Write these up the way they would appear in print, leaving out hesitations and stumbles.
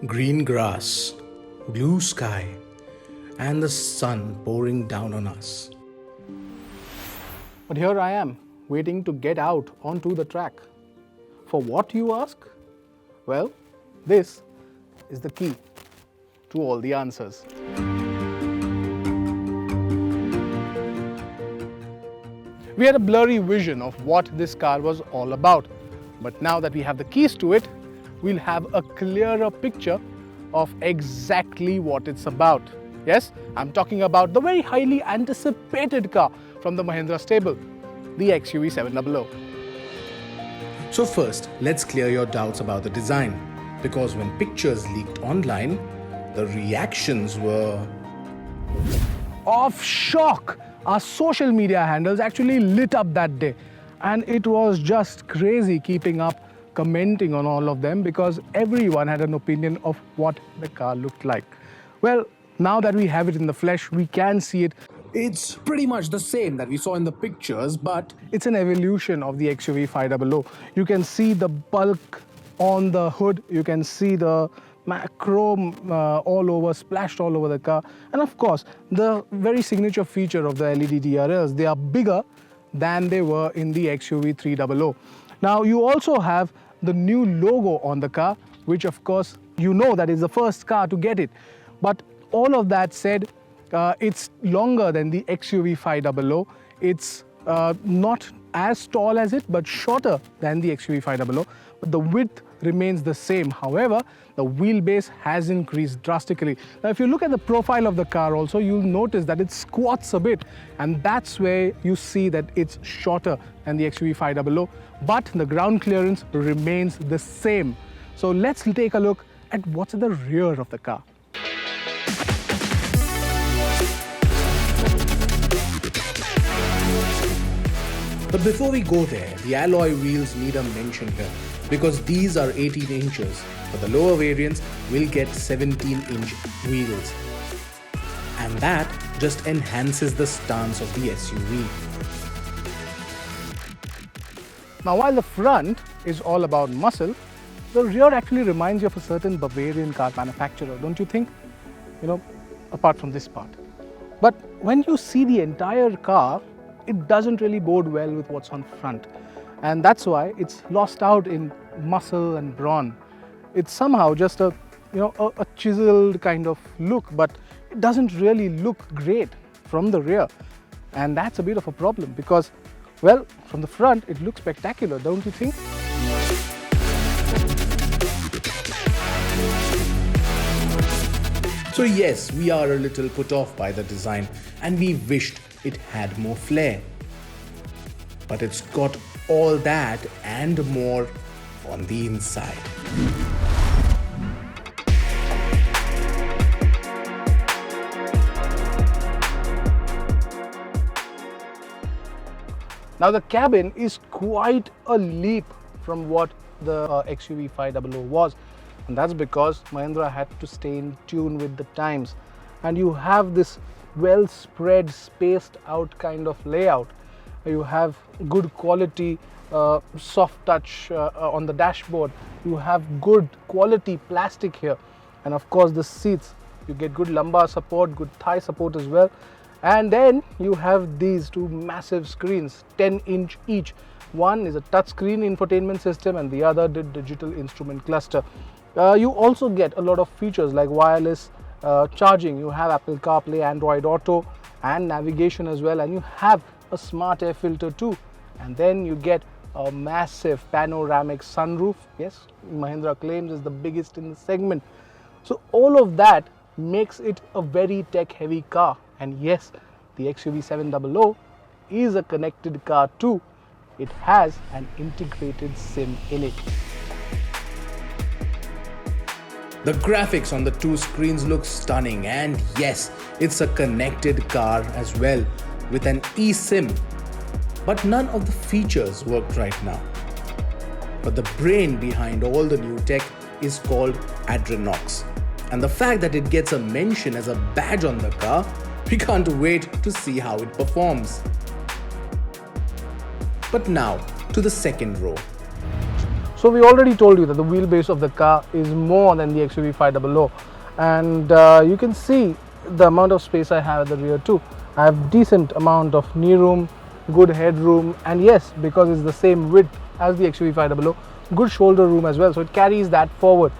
Green grass, blue sky, and the sun pouring down on us. But here I am, waiting to get out onto the track. For what, you ask? Well, this is the key to all the answers. We had a blurry vision of what this car was all about, but now that we have the keys to it, we'll have a clearer picture of exactly what it's about. Yes, I'm talking about the very highly anticipated car from the Mahindra stable, the XUV700. So first, let's clear your doubts about the design, because when pictures leaked online, the reactions were of shock. Our social media handles actually lit up that day, and it was just crazy keeping up commenting on all of them, because everyone had an opinion of what the car looked like. Well, now that we have it in the flesh, we can see it. It's pretty much the same that we saw in the pictures, but it's an evolution of the XUV500. You can see the bulk on the hood, you can see the chrome all over, splashed all over the car, and of course the very signature feature of the LED DRLs, they are bigger than they were in the XUV300. Now you also have the new logo on the car, which of course you know that is the first car to get it. But all of that said, it's longer than the XUV500. It's not as tall as it, but shorter than the XUV500, but the width remains the same. However, the wheelbase has increased drastically. Now, if you look at the profile of the car also, you'll notice that it squats a bit, and that's where you see that it's shorter than the XUV500, but the ground clearance remains the same. So let's take a look at what's at the rear of the car. But before we go there, the alloy wheels need a mention here, because these are 18 inches, but the lower variants will get 17-inch wheels. And that just enhances the stance of the SUV. Now, while the front is all about muscle, the rear actually reminds you of a certain Bavarian car manufacturer, don't you think? You know, apart from this part. But when you see the entire car, it doesn't really bode well with what's on front. And that's why it's lost out in muscle and brawn. It's somehow just a chiseled kind of look, but it doesn't really look great from the rear. And that's a bit of a problem because, well, from the front it looks spectacular, don't you think? So yes, we are a little put off by the design and we wished it had more flair. But it's got all that and more on the inside. Now the cabin is quite a leap from what the XUV500 was, and that's because Mahindra had to stay in tune with the times, and you have this well spread, spaced out kind of layout. You have good quality soft touch on the dashboard, you have good quality plastic here, and of course the seats, you get good lumbar support, good thigh support as well. And then you have these two massive screens, 10-inch each. One is a touchscreen infotainment system and the other the digital instrument cluster. You also get a lot of features like wireless charging. You have Apple CarPlay, Android Auto and navigation as well, and you have a smart air filter too. And then you get a massive panoramic sunroof. Yes, Mahindra claims is the biggest in the segment. So all of that makes it a very tech heavy car. And yes, the XUV700 is a connected car too. It has an integrated SIM in it. The graphics on the two screens look stunning, and yes, it's a connected car as well with an eSIM. But none of the features work right now. But the brain behind all the new tech is called Adrenox. And the fact that it gets a mention as a badge on the car, we can't wait to see how it performs. But now to the second row. So we already told you that the wheelbase of the car is more than the XUV500, and you can see the amount of space I have at the rear too. I have decent amount of knee room, good headroom, and yes, because it's the same width as the XUV500, good shoulder room as well, so it carries that forward.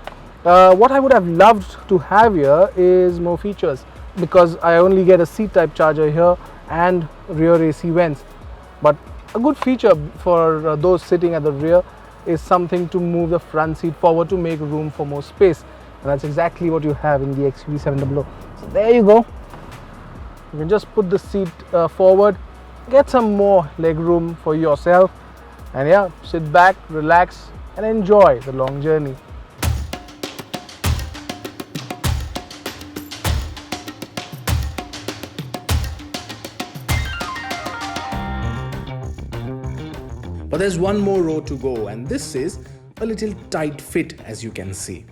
What I would have loved to have here is more features, because I only get a seat type charger here and rear AC vents. But a good feature for those sitting at the rear is something to move the front seat forward to make room for more space, and that's exactly what you have in the XUV700. So there you go. You can just put the seat forward, get some more leg room for yourself, and yeah, sit back, relax, and enjoy the long journey. But there's one more row to go, and this is a little tight fit, as you can see.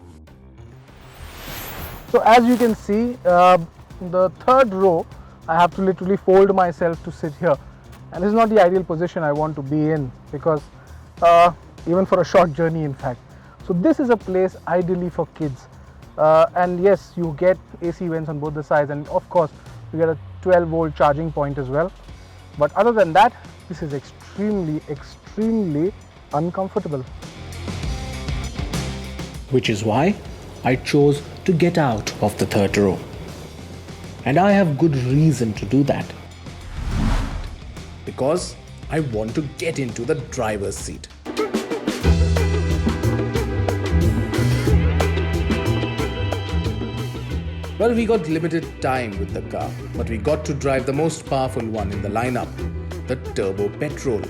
So as you can see, the third row, I have to literally fold myself to sit here, and this is not the ideal position I want to be in, because even for a short journey, in fact. So this is a place ideally for kids, and yes, you get AC vents on both the sides, and of course you get a 12-volt charging point as well. But other than that, this is extremely uncomfortable. Which is why I chose to get out of the third row. And I have good reason to do that. Because I want to get into the driver's seat. Well, we got limited time with the car, but we got to drive the most powerful one in the lineup, the Turbo Petrol.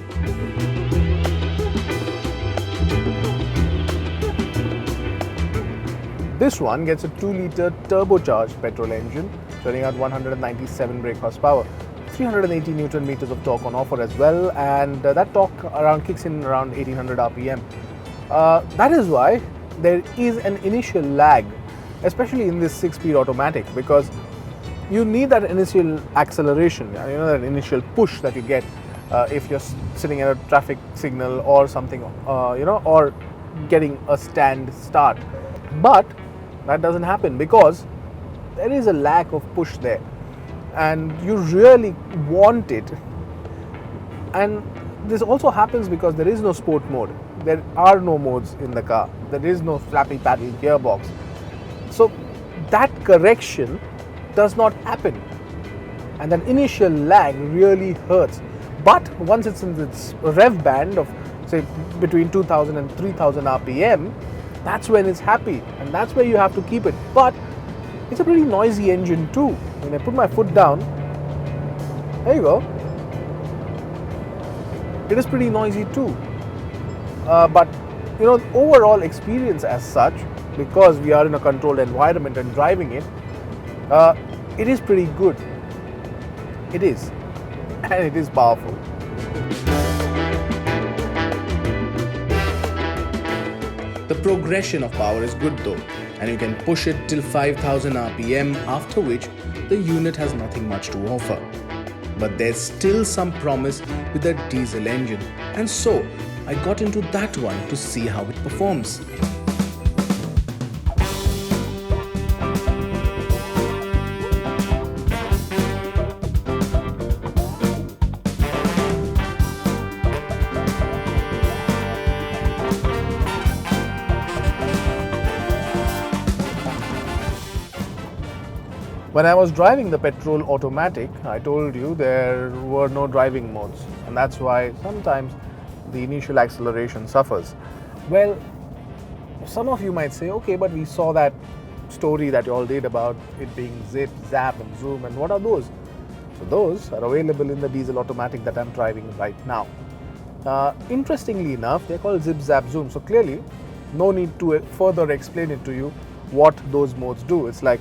This one gets a 2-litre turbocharged petrol engine, turning out 197 brake horsepower, 380 Newton meters of torque on offer as well, and that torque kicks in around 1800 RPM. That is why there is an initial lag, especially in this 6-speed automatic, because you need that initial acceleration, that initial push that you get if you're sitting at a traffic signal or something, or getting a stand start. But that doesn't happen because there is a lack of push there, and you really want it. And this also happens because there is no sport mode. There are no modes in the car. There is no flappy paddle gearbox. So that correction does not happen, and that initial lag really hurts. But once it's in its rev band of, say, between 2000 and 3000 RPM, that's when it's happy, and that's where you have to keep it. But it's a pretty noisy engine too. When I put my foot down, there you go, it is pretty noisy too. But overall experience as such, because we are in a controlled environment and driving it, it is pretty good. It is, and it is powerful. The progression of power is good though, and you can push it till 5000 RPM, after which the unit has nothing much to offer. But there's still some promise with the diesel engine, and so I got into that one to see how it performs. When I was driving the petrol automatic, I told you there were no driving modes, and that's why sometimes the initial acceleration suffers. Well, some of you might say, okay, but we saw that story that you all did about it being zip, zap and zoom, and what are those? So those are available in the diesel automatic that I'm driving right now. Interestingly enough, they're called zip, zap, zoom, so clearly no need to further explain it to you what those modes do. It's like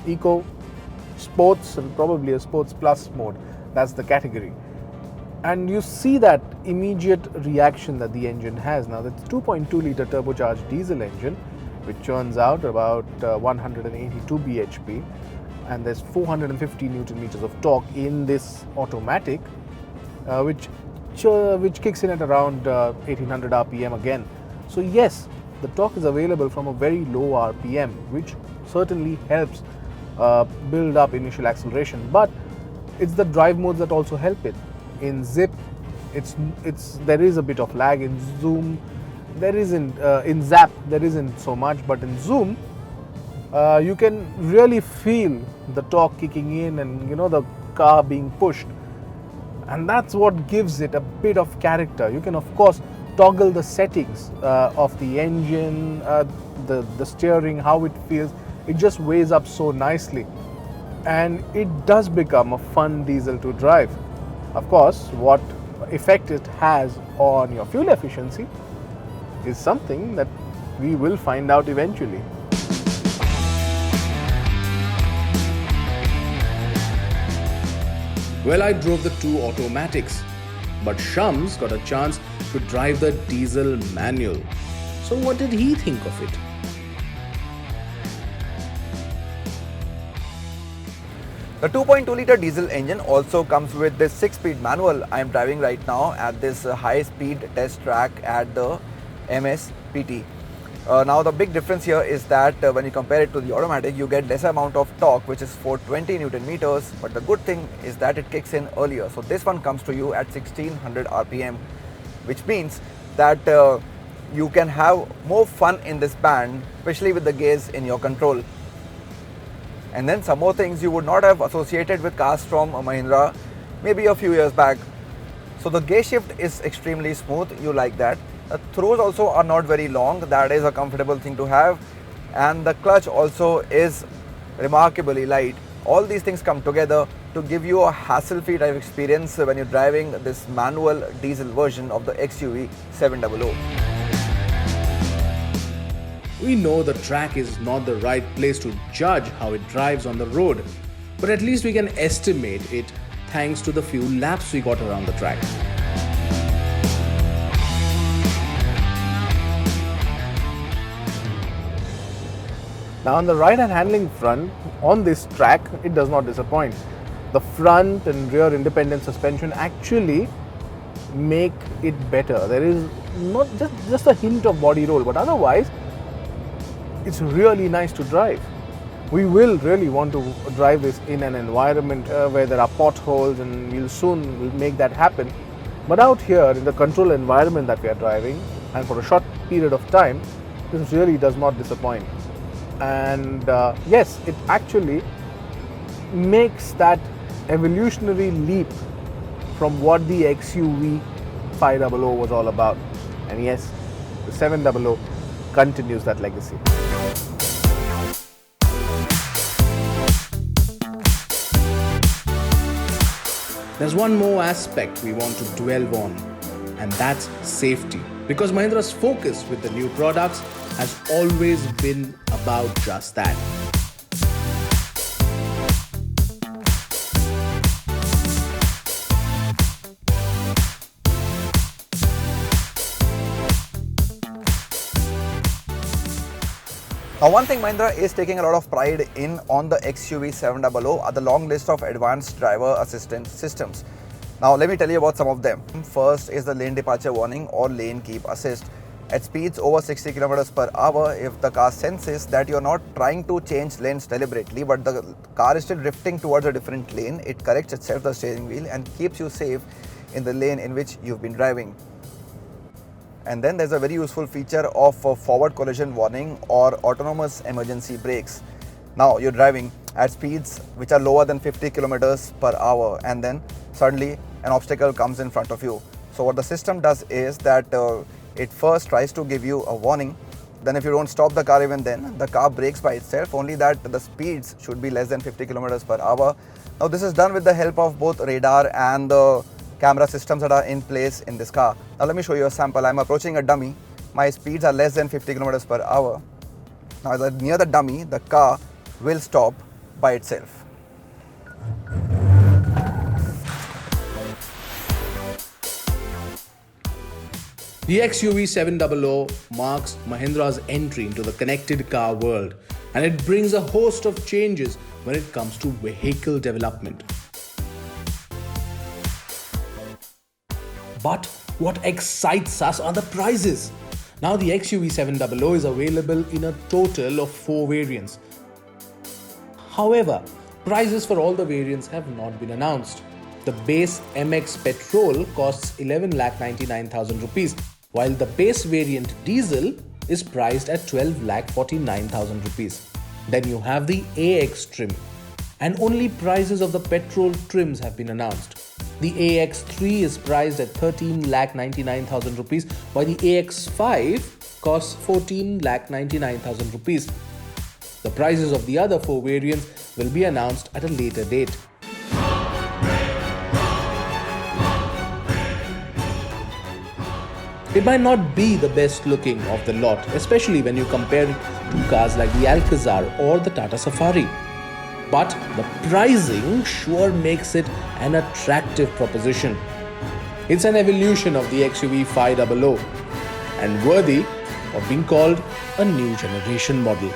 Eco, Sports, and probably a Sports Plus mode. That's the category. And you see that immediate reaction that the engine has. Now, that's 2.2 litre turbocharged diesel engine, which churns out about 182 bhp, and there's 450 newton meters of torque in this automatic, which kicks in at around 1800 rpm again. So yes, the torque is available from a very low rpm, which certainly helps build up initial acceleration, but it's the drive modes that also help it. In zip, there is a bit of lag. In zoom, there isn't. In zap, there isn't so much, but in zoom, you can really feel the torque kicking in, and the car being pushed, and that's what gives it a bit of character. You can of course toggle the settings of the engine, the steering, how it feels. It just weighs up so nicely, and it does become a fun diesel to drive. Of course, what effect it has on your fuel efficiency is something that we will find out eventually. Well, I drove the two automatics, but Shams got a chance to drive the diesel manual. So what did he think of it? The 2.2-litre diesel engine also comes with this 6-speed manual I am driving right now at this high-speed test track at the MSPT. Now the big difference here is that when you compare it to the automatic, you get less amount of torque, which is 420 Newton meters, but the good thing is that it kicks in earlier. So this one comes to you at 1600 RPM, which means that you can have more fun in this band, especially with the gears in your control. And then some more things you would not have associated with cars from Mahindra maybe a few years back. So the gear shift is extremely smooth, you like that. The throws also are not very long, that is a comfortable thing to have. And the clutch also is remarkably light. All these things come together to give you a hassle-free drive experience when you're driving this manual diesel version of the XUV700. We know the track is not the right place to judge how it drives on the road, but at least we can estimate it thanks to the few laps we got around the track. Now on the right-hand handling front, on this track, it does not disappoint. The front and rear independent suspension actually make it better. There is not just a hint of body roll, but otherwise, it's really nice to drive. We will really want to drive this in an environment where there are potholes, and we'll soon make that happen. But out here in the control environment that we are driving, and for a short period of time, this really does not disappoint. And yes, it actually makes that evolutionary leap from what the XUV500 was all about. And yes, the 700 continues that legacy. There's one more aspect we want to dwell on, and that's safety. Because Mahindra's focus with the new products has always been about just that. Now one thing Mahindra is taking a lot of pride in on the XUV700 are the long list of advanced driver assistance systems. Now let me tell you about some of them. First is the lane departure warning or lane keep assist. At speeds over 60 km per hour, if the car senses that you're not trying to change lanes deliberately, but the car is still drifting towards a different lane, it corrects itself, the steering wheel, and keeps you safe in the lane in which you've been driving. And then there's a very useful feature of forward collision warning or autonomous emergency brakes. Now you're driving at speeds which are lower than 50 km per hour, and then suddenly an obstacle comes in front of you. So what the system does is that it first tries to give you a warning. Then if you don't stop the car even then, the car brakes by itself, only that the speeds should be less than 50 km per hour. Now this is done with the help of both radar and the camera systems that are in place in this car. Now let me show you a sample. I'm approaching a dummy. My speeds are less than 50 km per hour. Now near the dummy, the car will stop by itself. The XUV700 marks Mahindra's entry into the connected car world, and it brings a host of changes when it comes to vehicle development. But what excites us are the prices. Now the XUV700 is available in a total of 4 variants. However, prices for all the variants have not been announced. The base MX Petrol costs 11,99,000 rupees, while the base variant diesel is priced at 12,49,000 rupees. Then you have the AX trim, and only prices of the petrol trims have been announced. The AX3 is priced at 13,99,000 rupees, while the AX5 costs 14,99,000 rupees. The prices of the other 4 variants will be announced at a later date. It might not be the best looking of the lot, especially when you compare it to cars like the Alcazar or the Tata Safari. But the pricing sure makes it an attractive proposition. It's an evolution of the XUV500 and worthy of being called a new generation model.